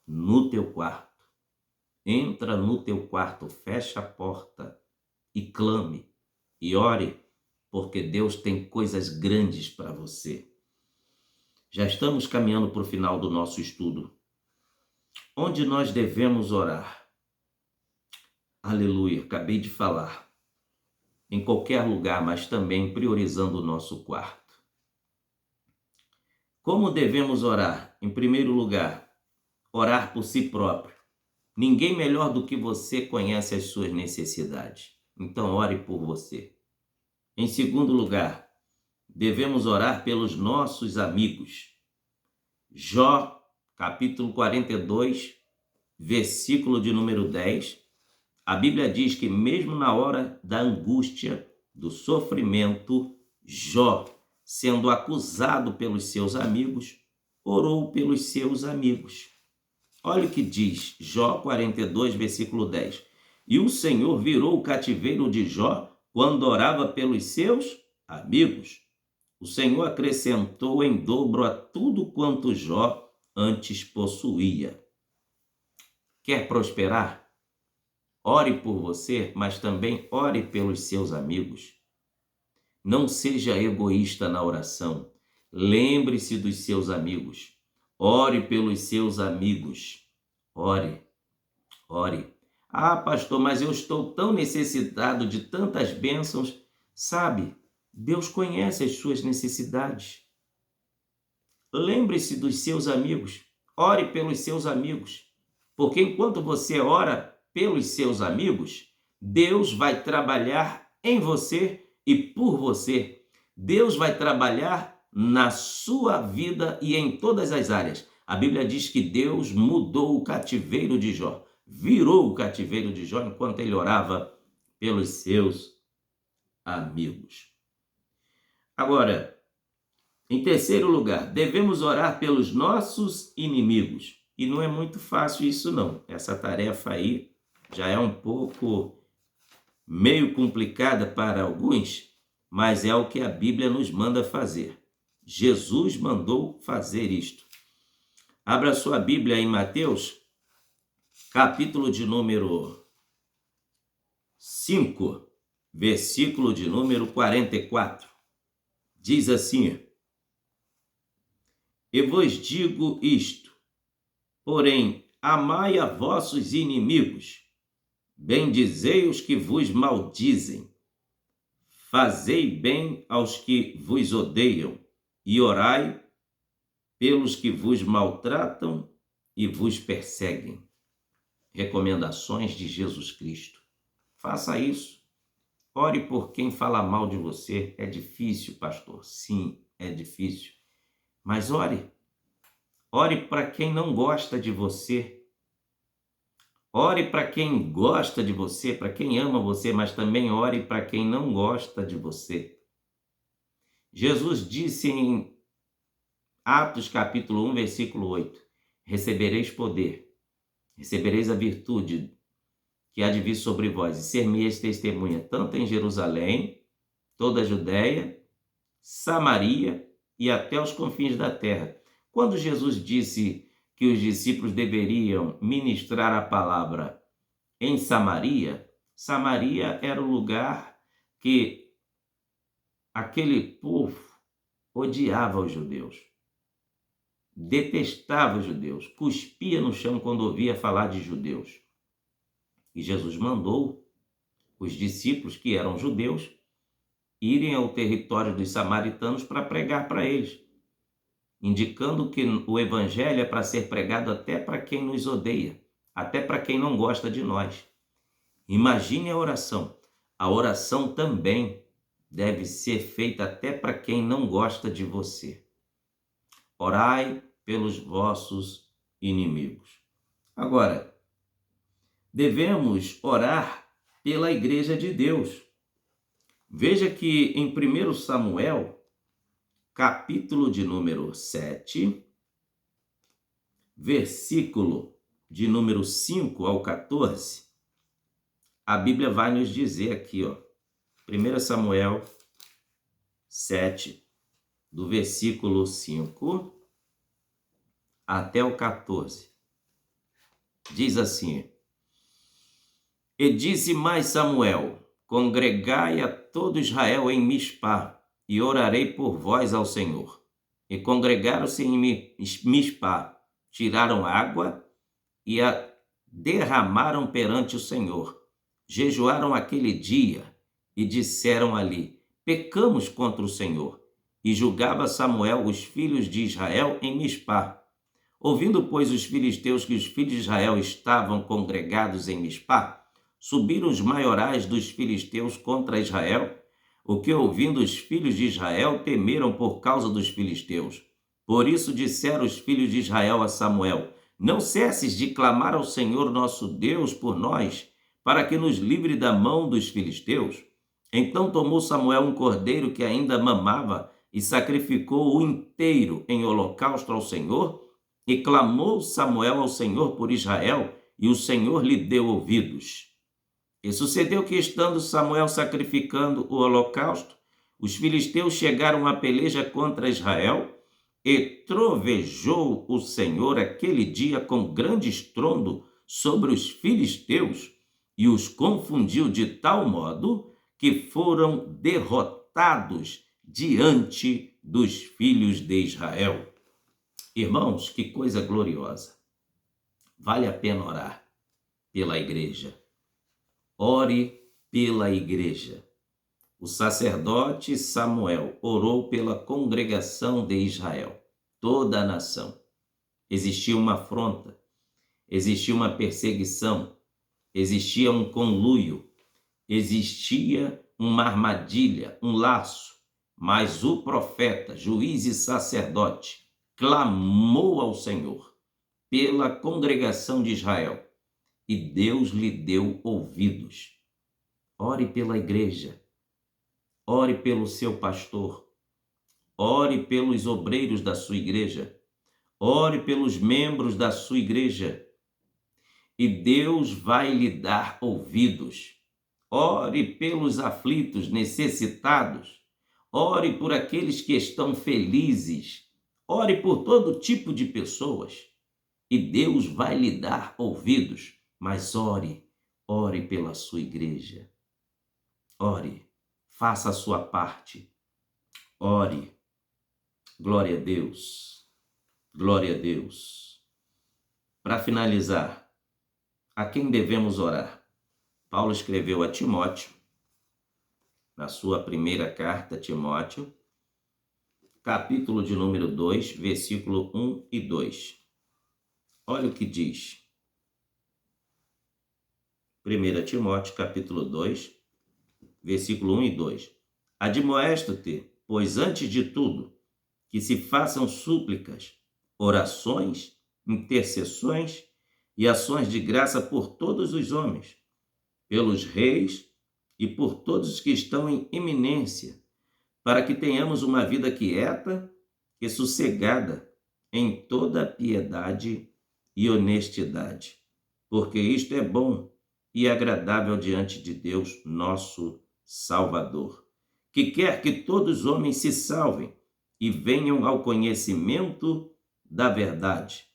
S1: No teu quarto. Entra no teu quarto, fecha a porta e clame e ore, porque Deus tem coisas grandes para você. Já estamos caminhando para o final do nosso estudo. Onde nós devemos orar? Aleluia, acabei de falar. Em qualquer lugar, mas também priorizando o nosso quarto. Como devemos orar? Em primeiro lugar, orar por si próprio. Ninguém melhor do que você conhece as suas necessidades. Então, ore por você. Em segundo lugar, devemos orar pelos nossos amigos. Jó, capítulo 42, versículo de número 10. A Bíblia diz que mesmo na hora da angústia, do sofrimento, Jó, sendo acusado pelos seus amigos, orou pelos seus amigos. Olha o que diz Jó 42, versículo 10. E o Senhor virou o cativeiro de Jó quando orava pelos seus amigos. O Senhor acrescentou em dobro a tudo quanto Jó antes possuía. Quer prosperar? Ore por você, mas também ore pelos seus amigos. Não seja egoísta na oração. Lembre-se dos seus amigos. Ore pelos seus amigos. Ore, ore. Ah, pastor, mas eu estou tão necessitado de tantas bênçãos. Sabe, Deus conhece as suas necessidades. Lembre-se dos seus amigos. Ore pelos seus amigos. Porque enquanto você ora pelos seus amigos, Deus vai trabalhar em você e por você. Deus vai trabalhar na sua vida e em todas as áreas. A Bíblia diz que Deus mudou o cativeiro de Jó, virou o cativeiro de Jó enquanto ele orava pelos seus amigos. Agora, em terceiro lugar, devemos orar pelos nossos inimigos. E não é muito fácil isso não. Essa tarefa aí já é um pouco meio complicada para alguns, mas é o que a Bíblia nos manda fazer. Jesus mandou fazer isto. Abra sua Bíblia em Mateus, capítulo de número 5, versículo de número 44. Diz assim: E vos digo isto, porém, amai a vossos inimigos, bendizei os que vos maldizem, fazei bem aos que vos odeiam, e orai pelos que vos maltratam e vos perseguem. Recomendações de Jesus Cristo. Faça isso. Ore por quem fala mal de você. É difícil, pastor? Sim, é difícil. Mas ore. Ore para quem não gosta de você. Ore para quem gosta de você, para quem ama você, mas também ore para quem não gosta de você. Jesus disse em Atos capítulo 1, versículo 8, recebereis poder, recebereis a virtude que há de vir sobre vós, e ser-me-eis testemunha, tanto em Jerusalém, toda a Judéia Samaria e até os confins da terra. Quando Jesus disse que os discípulos deveriam ministrar a palavra em Samaria, Samaria era o lugar que aquele povo odiava os judeus, detestava os judeus, cuspia no chão quando ouvia falar de judeus. E Jesus mandou os discípulos, que eram judeus, irem ao território dos samaritanos para pregar para eles, indicando que o evangelho é para ser pregado até para quem nos odeia, até para quem não gosta de nós. Imagine a oração. A oração também deve ser feita até para quem não gosta de você. Orai pelos vossos inimigos. Agora, devemos orar pela igreja de Deus. Veja que em 1 Samuel, capítulo de número 7, versículo de número 5 ao 14, a Bíblia vai nos dizer aqui, 1 Samuel 7, do versículo 5 até o 14. Diz assim: E disse mais Samuel: Congregai a todo Israel em Mispá, e orarei por vós ao Senhor. E congregaram-se em Mispá, tiraram água e a derramaram perante o Senhor. Jejuaram aquele dia e disseram ali: Pecamos contra o Senhor. E julgava Samuel os filhos de Israel em Mispá. Ouvindo, pois, os filisteus que os filhos de Israel estavam congregados em Mispá, subiram os maiorais dos filisteus contra Israel, o que, ouvindo os filhos de Israel, temeram por causa dos filisteus. Por isso disseram os filhos de Israel a Samuel: Não cesses de clamar ao Senhor nosso Deus por nós, para que nos livre da mão dos filisteus. Então tomou Samuel um cordeiro que ainda mamava e sacrificou-o inteiro em holocausto ao Senhor, e clamou Samuel ao Senhor por Israel, e o Senhor lhe deu ouvidos. E sucedeu que, estando Samuel sacrificando o holocausto, os filisteus chegaram à peleja contra Israel, e trovejou o Senhor aquele dia com grande estrondo sobre os filisteus, e os confundiu de tal modo que foram derrotados diante dos filhos de Israel. Irmãos, que coisa gloriosa! Vale a pena orar pela igreja. Ore pela igreja. O sacerdote Samuel orou pela congregação de Israel, toda a nação. Existia uma afronta, existia uma perseguição, existia um conluio, existia uma armadilha, um laço, mas o profeta, juiz e sacerdote clamou ao Senhor pela congregação de Israel e Deus lhe deu ouvidos. Ore pela igreja, ore pelo seu pastor, ore pelos obreiros da sua igreja, ore pelos membros da sua igreja, e Deus vai lhe dar ouvidos. Ore pelos aflitos, necessitados, ore por aqueles que estão felizes, ore por todo tipo de pessoas, e Deus vai lhe dar ouvidos. Mas ore pela sua igreja. Ore, faça a sua parte. Ore. Glória a Deus. Glória a Deus. Para finalizar, a quem devemos orar? Paulo escreveu a Timóteo, na sua primeira carta a Timóteo, capítulo de número 2, versículo 1 e 2. Olha o que diz. 1 Timóteo, capítulo 2, versículo 1 e 2. Admoesto-te, pois antes de tudo, que se façam súplicas, orações, intercessões e ações de graça por todos os homens, pelos reis e por todos os que estão em eminência, para que tenhamos uma vida quieta e sossegada em toda piedade e honestidade, porque isto é bom e agradável diante de Deus, nosso Salvador, que quer que todos os homens se salvem e venham ao conhecimento da verdade.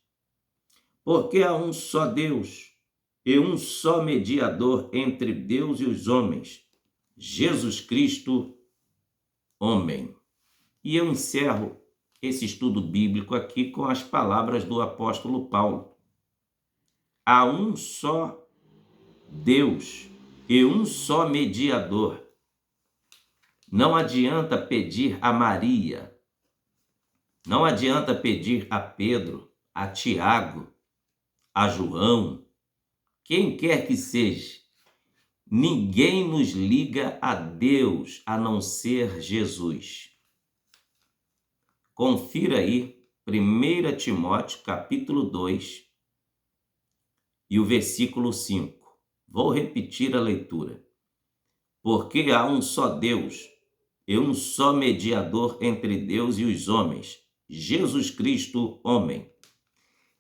S1: Porque há um só Deus e um só mediador entre Deus e os homens, Jesus Cristo, homem. E eu encerro esse estudo bíblico aqui com as palavras do apóstolo Paulo. Há um só Deus e um só mediador. Não adianta pedir a Maria, não adianta pedir a Pedro, a Tiago, a João, quem quer que seja. Ninguém nos liga a Deus a não ser Jesus. Confira aí 1 Timóteo capítulo 2 e o versículo 5. Vou repetir a leitura. Porque há um só Deus e um só mediador entre Deus e os homens, Jesus Cristo, homem.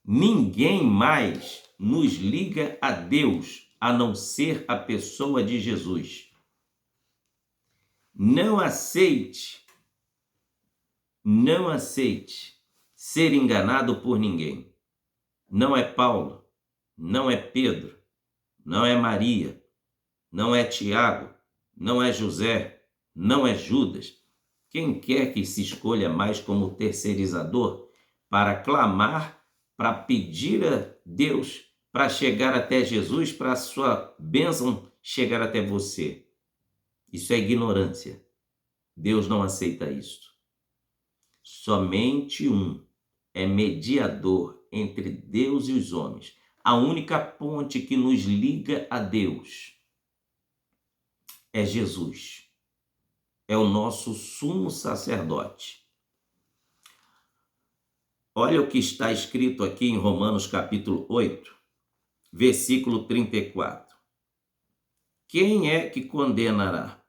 S1: Ninguém mais nos liga a Deus a não ser a pessoa de Jesus. Não aceite ser enganado por ninguém. Não é Paulo, não é Pedro, não é Maria, não é Tiago, não é José, não é Judas. Quem quer que se escolha mais como terceirizador para clamar, para pedir a Deus, para chegar até Jesus, para a sua bênção chegar até você. Isso é ignorância. Deus não aceita isso. Somente um é mediador entre Deus e os homens. A única ponte que nos liga a Deus é Jesus. É o nosso sumo sacerdote. Olha o que está escrito aqui em Romanos capítulo 8, versículo 34. Quem é que condenará?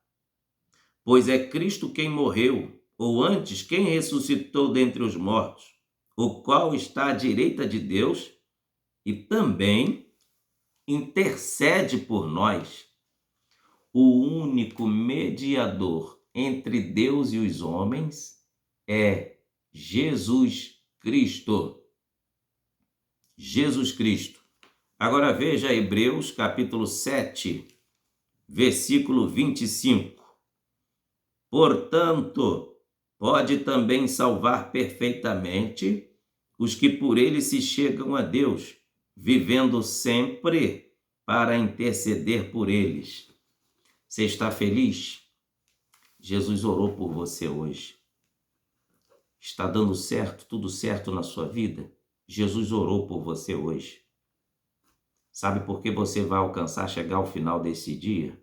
S1: Pois é Cristo quem morreu, ou antes, quem ressuscitou dentre os mortos, o qual está à direita de Deus e também intercede por nós. O único mediador entre Deus e os homens é Jesus Cristo. Jesus Cristo. Agora veja Hebreus capítulo 7, versículo 25. Portanto, pode também salvar perfeitamente os que por ele se chegam a Deus, vivendo sempre para interceder por eles. Você está feliz? Jesus orou por você hoje. Está dando certo, tudo certo na sua vida? Jesus orou por você hoje. Sabe por que você vai alcançar, chegar ao final desse dia?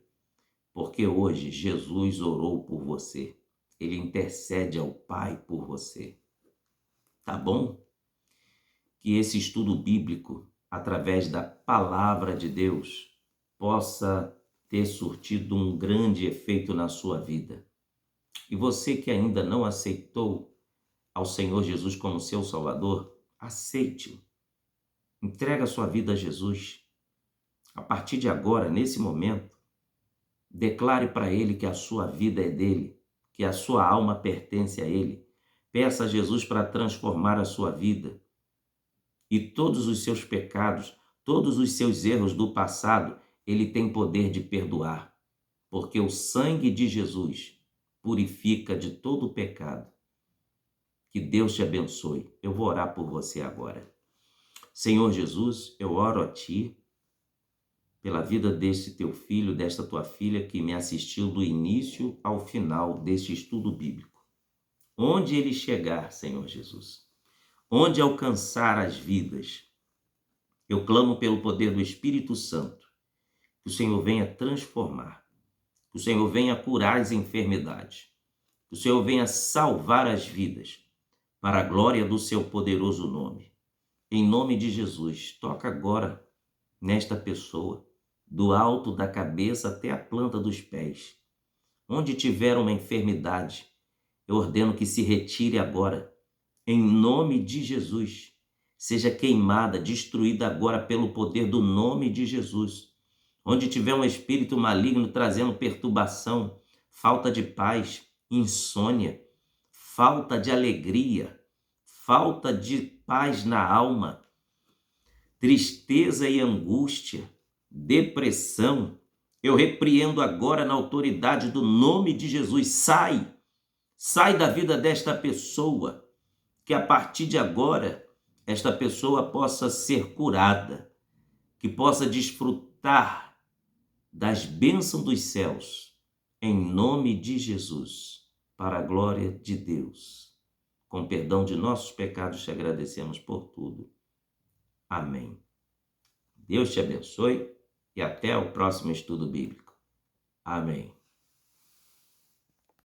S1: Porque hoje Jesus orou por você. Ele intercede ao Pai por você. Tá bom? Que esse estudo bíblico, através da palavra de Deus, possa ter surtido um grande efeito na sua vida. E você que ainda não aceitou ao Senhor Jesus como seu Salvador, aceite-o. Entrega a sua vida a Jesus. A partir de agora, nesse momento, declare para Ele que a sua vida é dele, que a sua alma pertence a Ele. Peça a Jesus para transformar a sua vida. E todos os seus pecados, todos os seus erros do passado, Ele tem poder de perdoar. Porque o sangue de Jesus purifica de todo o pecado. Que Deus te abençoe. Eu vou orar por você agora. Senhor Jesus, eu oro a Ti pela vida deste teu filho, desta tua filha que me assistiu do início ao final deste estudo bíblico. Onde ele chegar, Senhor Jesus, onde alcançar as vidas, eu clamo pelo poder do Espírito Santo, que o Senhor venha transformar, que o Senhor venha curar as enfermidades, que o Senhor venha salvar as vidas, para a glória do seu poderoso nome. Em nome de Jesus, toca agora nesta pessoa, do alto da cabeça até a planta dos pés. Onde tiver uma enfermidade, eu ordeno que se retire agora, em nome de Jesus. Seja queimada, destruída agora pelo poder do nome de Jesus. Onde tiver um espírito maligno trazendo perturbação, falta de paz, insônia, falta de alegria, falta de paz na alma, tristeza e angústia, depressão, eu repreendo agora na autoridade do nome de Jesus. Sai da vida desta pessoa, que a partir de agora esta pessoa possa ser curada, que possa desfrutar das bênçãos dos céus, em nome de Jesus, para a glória de Deus. Com perdão de nossos pecados, te agradecemos por tudo. Amém. Deus te abençoe e até o próximo estudo bíblico. Amém.